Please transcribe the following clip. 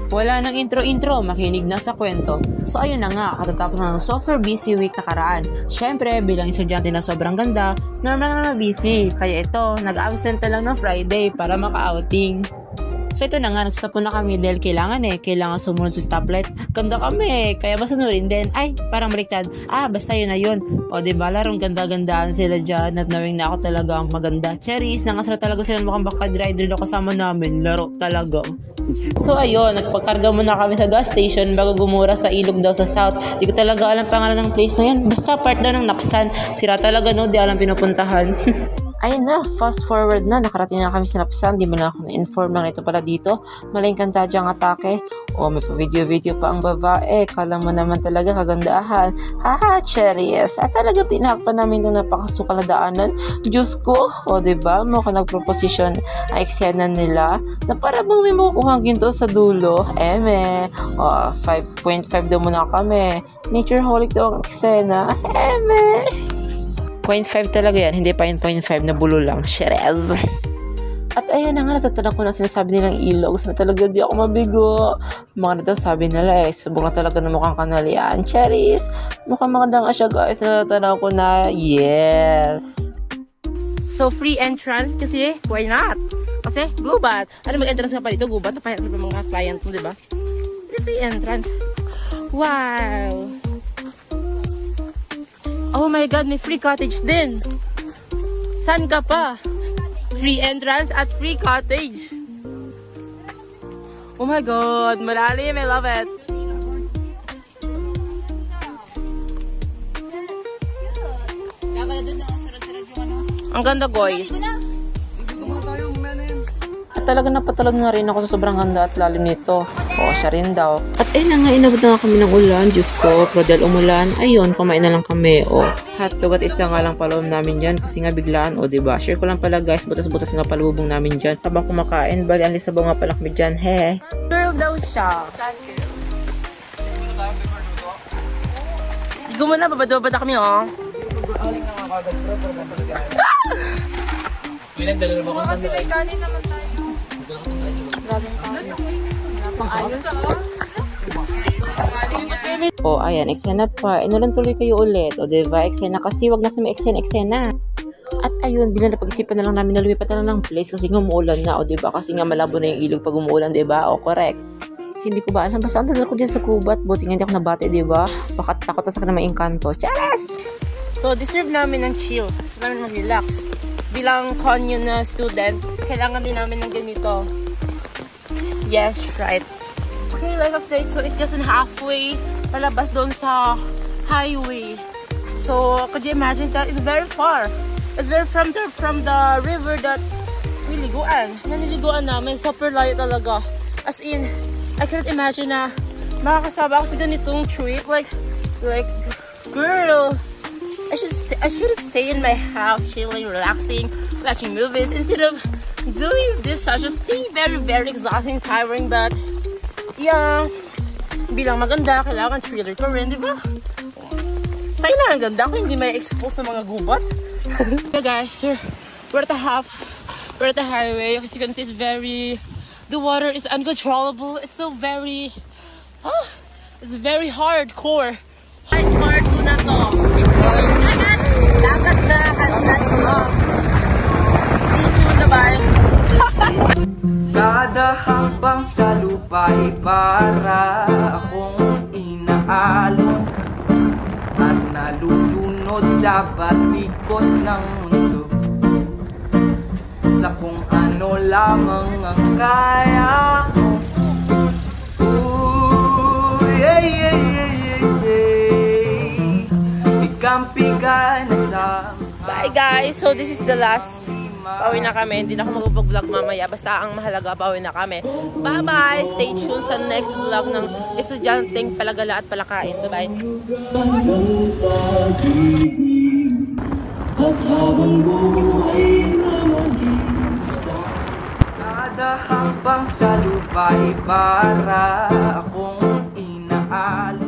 Wala nang intro-intro, makinig na sa kwento. So ayun na nga, katatapos ng super busy week nakaraan. Syempre, bilang estudyante na sobrang ganda, normal na busy. Kaya ito, nag-absent na lang ng Friday para maka-outing. So ito na nga, nag-stop na kami dahil kailangan sumunod sa stoplight. Ganda kami, kaya masunurin din. Ay, parang baliktad. Basta yun na yun. O diba, larong ganda-gandaan sila dyan at knowing na ako talaga ang maganda. Cherries, nangasara talaga sila mukhang baka rider na kasama namin. Laro talaga. So ayun, nagpagkarga muna kami sa gas station bago gumura sa ilog daw sa south. Di ko talaga alam pangalan ng place na yan. Basta part daw ng Napsan. Sira talaga no, di alam pinupuntahan. Ayun na, fast forward na, nakarating na kami sa Napsan, di mo na ako na-inform lang ito pala dito. Maling kantadya ang atake. May pa-video-video pa ang babae. Kala mo naman talaga kagandahan. Cherries. At talaga tinakpan namin itong napakasukal na daanan. Diyos ko. Diba? Mukha nag-proposition ang eksena nila na para bang may makukuhang ginto sa dulo. 5.5 daw muna kami. Nature holic daw ang eksena. 0.5 talaga yan, hindi pa yung 0.5 na bulo lang. Sherez! At ayan na nga, natatanong ko na sinasabi nilang ilog. Sana talaga di ako mabigo. Mga na daw sabi nila subong na talaga na mukhang kanal yan. Cherries! Mukhang maganda nga siya guys. Natatanong ko na, yes! So, free entrance kasi, why not? Kasi, gubat. Ano mag-entrance ka pa dito? Gubat. Napahirap pa mga client mo, diba? Free entrance. Wow! Oh my God, may free cottage din. San ka pa? Free entrance at free cottage. Oh my God, malalim. I love it. Ang ganda, guys. At talaga napatalag na rin ako sa sobrang ganda at lalim nito. Siya rin daw. At ayun na nga, inabot na nga kami ng ulan. Diyos ko, pero dahil umulan, ayun, kumain na lang kami. Hotdog at isda nga lang paloob namin dyan kasi nga biglaan. Diba? Share ko lang pala guys, butas-butas nga palubong namin dyan. Habang kumakain, bali ang lisabaw nga pala kami dyan. Girl daw siya. Hindi ko muna, babado-bado kami May nagdala naman ako. Kasi may kanin naman tayo. Ayan, eksena pa. Inulan tuloy kayo ulit. Diba? Eksena kasi wag na sa may eksena. At ayun, bilang napag-isipan na lang namin na lumipat na lang ng place kasi nga umuulan na. Diba? Kasi nga malabo na yung ilog pag umuulan, diba? Correct. Hindi ko ba alam. Basta ang tanong ko dyan sa gubat. Buti nga hindi ako nabate, diba? Baka takot na sa kanang maingkanto. Charas! So, deserve namin ng chill. Deserve namin mag-relax. Bilang Konyo na student, kailangan din namin ng ganito. Yes, right. Okay, life update. So, it's just halfway palabas doon sa highway. So, could you imagine that? It's very far. It's very from the river that naniliguan namin. Super layo talaga. As in, I can't imagine na makakasama ako sa ganitong trip. Like, girl, I should stay in my house, chilling, relaxing, watching movies instead of doing this such a thing. Very, very exhausting, tiring, but yeah, bilang maganda, kailangan thriller ko rin, di ba? Sa'yo na ang ganda ko, hindi may expose sa mga gubat. Okay guys, we're at the highway. As you can see, the water is uncontrollable. It's so very, it's very hardcore. Hard to na to. Dagat na kanina nyo. Stay tuned na ba? Kada habang sa lupa'y para akong inaalon at nalulunod sa batikos ng mundo sa kung ano lamang ang kaya ko. Bye guys, so this is the last. Pauwi na kami, hindi na ako mag-vlog mamaya. Basta ang mahalaga, pauwi na kami. Bye bye, stay tuned sa next vlog ng estudyanteng palagala at palakain. Bye bye. At habang buhay na mag-isa, kada habang sa lupa'y para akong inaalon